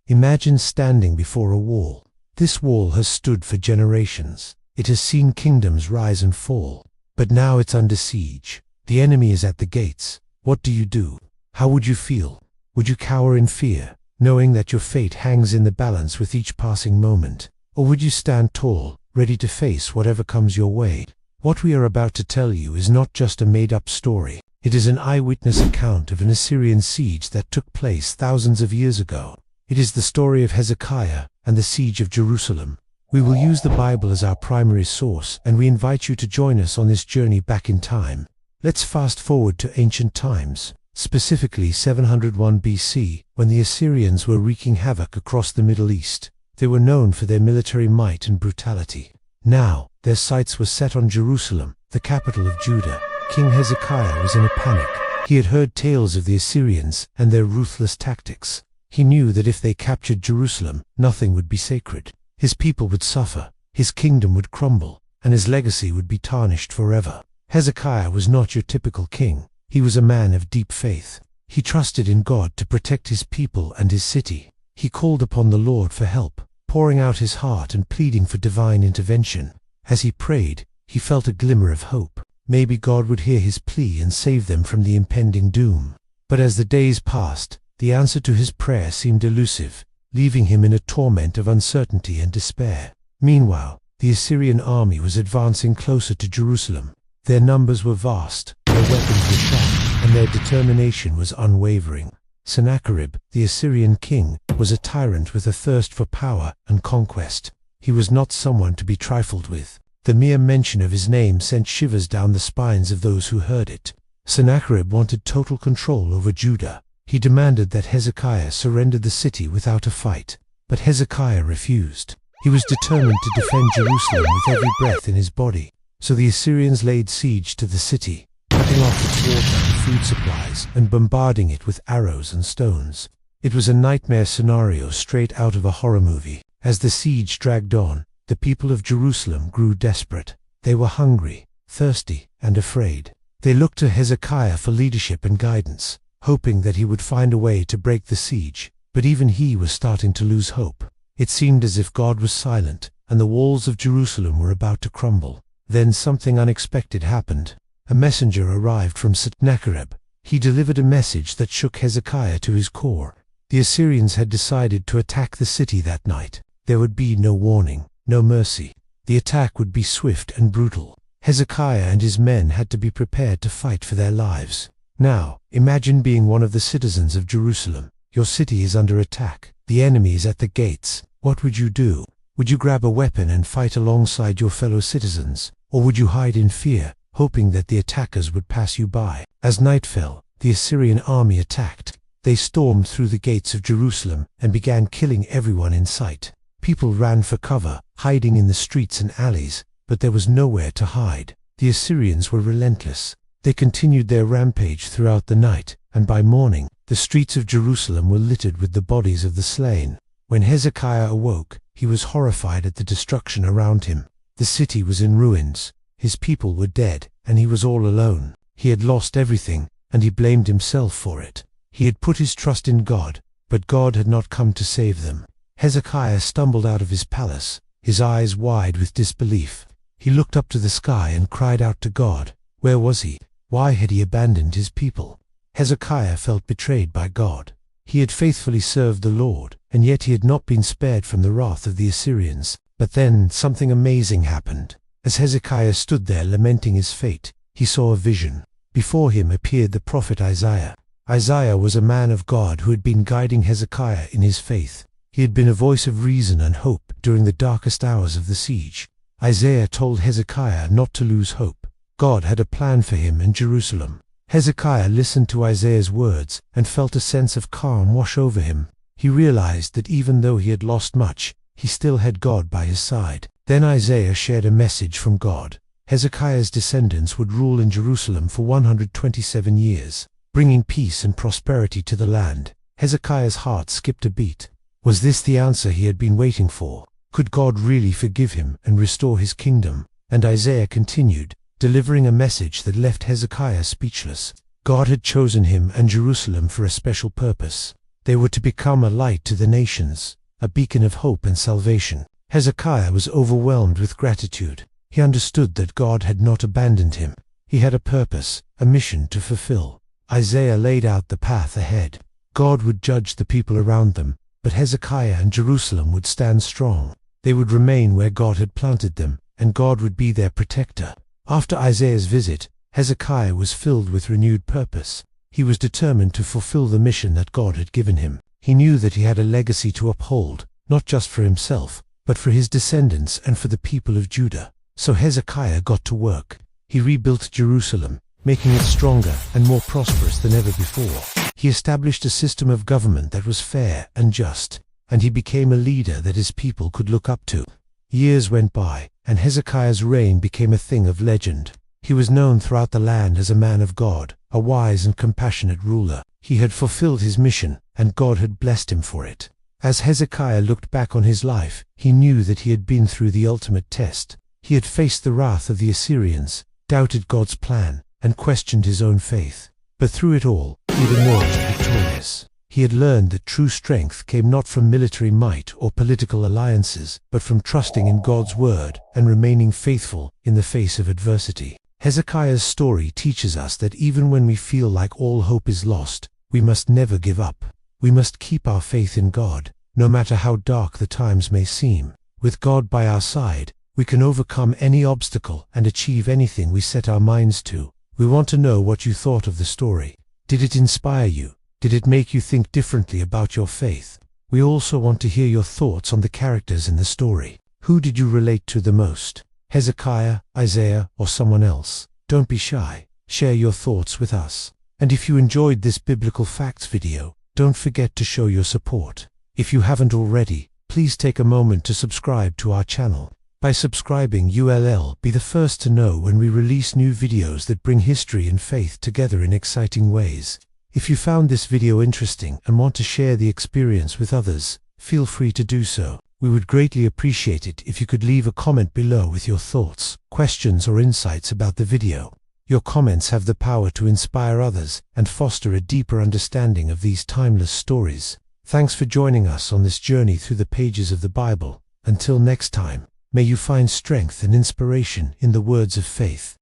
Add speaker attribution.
Speaker 1: Imagine standing before a wall. This wall has stood for generations. It has seen kingdoms rise and fall. But now it's under siege. The enemy is at the gates. What do you do? How would you feel? Would you cower in fear, knowing that your fate hangs in the balance with each passing moment? Or would you stand tall, ready to face whatever comes your way? What we are about to tell you is not just a made-up story. It is an eyewitness account of an Assyrian siege that took place thousands of years ago. It is the story of Hezekiah and the siege of Jerusalem. We will use the Bible as our primary source, and we invite you to join us on this journey back in time. Let's fast forward to ancient times, specifically 701 BC, when the Assyrians were wreaking havoc across the Middle East. They were known for their military might and brutality. Now, their sights were set on Jerusalem, the capital of Judah. King Hezekiah was in a panic. He had heard tales of the Assyrians and their ruthless tactics. He knew that if they captured Jerusalem, nothing would be sacred. His people would suffer, his kingdom would crumble, and his legacy would be tarnished forever. Hezekiah was not your typical king. He was a man of deep faith. He trusted in God to protect his people and his city. He called upon the Lord for help, pouring out his heart and pleading for divine intervention. As he prayed, he felt a glimmer of hope. Maybe God would hear his plea and save them from the impending doom. But as the days passed, the answer to his prayer seemed elusive, leaving him in a torment of uncertainty and despair. Meanwhile, the Assyrian army was advancing closer to Jerusalem. Their numbers were vast, their weapons were sharp, and their determination was unwavering. Sennacherib, the Assyrian king, was a tyrant with a thirst for power and conquest. He was not someone to be trifled with. The mere mention of his name sent shivers down the spines of those who heard it. Sennacherib wanted total control over Judah. He demanded that Hezekiah surrender the city without a fight. But Hezekiah refused. He was determined to defend Jerusalem with every breath in his body. So the Assyrians laid siege to the city, cutting off its water and food supplies and bombarding it with arrows and stones. It was a nightmare scenario straight out of a horror movie. As the siege dragged on, the people of Jerusalem grew desperate. They were hungry, thirsty, and afraid. They looked to Hezekiah for leadership and guidance, hoping that he would find a way to break the siege. But even he was starting to lose hope. It seemed as if God was silent, and the walls of Jerusalem were about to crumble. Then something unexpected happened. A messenger arrived from Sennacherib. He delivered a message that shook Hezekiah to his core. The Assyrians had decided to attack the city that night. There would be no warning, no mercy. The attack would be swift and brutal. Hezekiah and his men had to be prepared to fight for their lives. Now, imagine being one of the citizens of Jerusalem. Your city is under attack. The enemy is at the gates. What would you do? Would you grab a weapon and fight alongside your fellow citizens? Or would you hide in fear, hoping that the attackers would pass you by? As night fell, the Assyrian army attacked. They stormed through the gates of Jerusalem and began killing everyone in sight. People ran for cover, hiding in the streets and alleys, but there was nowhere to hide. The Assyrians were relentless. They continued their rampage throughout the night, and by morning, the streets of Jerusalem were littered with the bodies of the slain. When Hezekiah awoke, he was horrified at the destruction around him. The city was in ruins, his people were dead, and he was all alone. He had lost everything, and he blamed himself for it. He had put his trust in God, but God had not come to save them. Hezekiah stumbled out of his palace, his eyes wide with disbelief. He looked up to the sky and cried out to God. Where was he? Why had he abandoned his people? Hezekiah felt betrayed by God. He had faithfully served the Lord, and yet he had not been spared from the wrath of the Assyrians. But then something amazing happened. As Hezekiah stood there lamenting his fate, he saw a vision. Before him appeared the prophet Isaiah. Isaiah was a man of God who had been guiding Hezekiah in his faith. He had been a voice of reason and hope during the darkest hours of the siege. Isaiah told Hezekiah not to lose hope. God had a plan for him in Jerusalem. Hezekiah listened to Isaiah's words and felt a sense of calm wash over him. He realized that even though he had lost much, he still had God by his side. Then Isaiah shared a message from God. Hezekiah's descendants would rule in Jerusalem for 127 years, bringing peace and prosperity to the land. Hezekiah's heart skipped a beat. Was this the answer he had been waiting for? Could God really forgive him and restore his kingdom? And Isaiah continued, delivering a message that left Hezekiah speechless. God had chosen him and Jerusalem for a special purpose. They were to become a light to the nations, a beacon of hope and salvation. Hezekiah was overwhelmed with gratitude. He understood that God had not abandoned him. He had a purpose, a mission to fulfill. Isaiah laid out the path ahead. God would judge the people around them, but Hezekiah and Jerusalem would stand strong. They would remain where God had planted them, and God would be their protector. After Isaiah's visit, Hezekiah was filled with renewed purpose. He was determined to fulfill the mission that God had given him. He knew that he had a legacy to uphold, not just for himself, but for his descendants and for the people of Judah. So Hezekiah got to work. He rebuilt Jerusalem, making it stronger and more prosperous than ever before. He established a system of government that was fair and just, and he became a leader that his people could look up to. Years went by, and Hezekiah's reign became a thing of legend. He was known throughout the land as a man of God, a wise and compassionate ruler. He had fulfilled his mission, and God had blessed him for it. As Hezekiah looked back on his life, he knew that he had been through the ultimate test. He had faced the wrath of the Assyrians, doubted God's plan, and questioned his own faith. But through it all, he emerged victorious. He had learned that true strength came not from military might or political alliances, but from trusting in God's word and remaining faithful in the face of adversity. Hezekiah's story teaches us that even when we feel like all hope is lost, we must never give up. We must keep our faith in God, no matter how dark the times may seem. With God by our side, we can overcome any obstacle and achieve anything we set our minds to. We want to know what you thought of the story. Did it inspire you? Did it make you think differently about your faith? We also want to hear your thoughts on the characters in the story. Who did you relate to the most? Hezekiah, Isaiah, or someone else? Don't be shy. Share your thoughts with us. And if you enjoyed this Biblical Facts video, don't forget to show your support. If you haven't already, please take a moment to subscribe to our channel. By subscribing, you'll be the first to know when we release new videos that bring history and faith together in exciting ways. If you found this video interesting and want to share the experience with others, feel free to do so. We would greatly appreciate it if you could leave a comment below with your thoughts, questions, or insights about the video. Your comments have the power to inspire others and foster a deeper understanding of these timeless stories. Thanks for joining us on this journey through the pages of the Bible. Until next time, may you find strength and inspiration in the words of faith.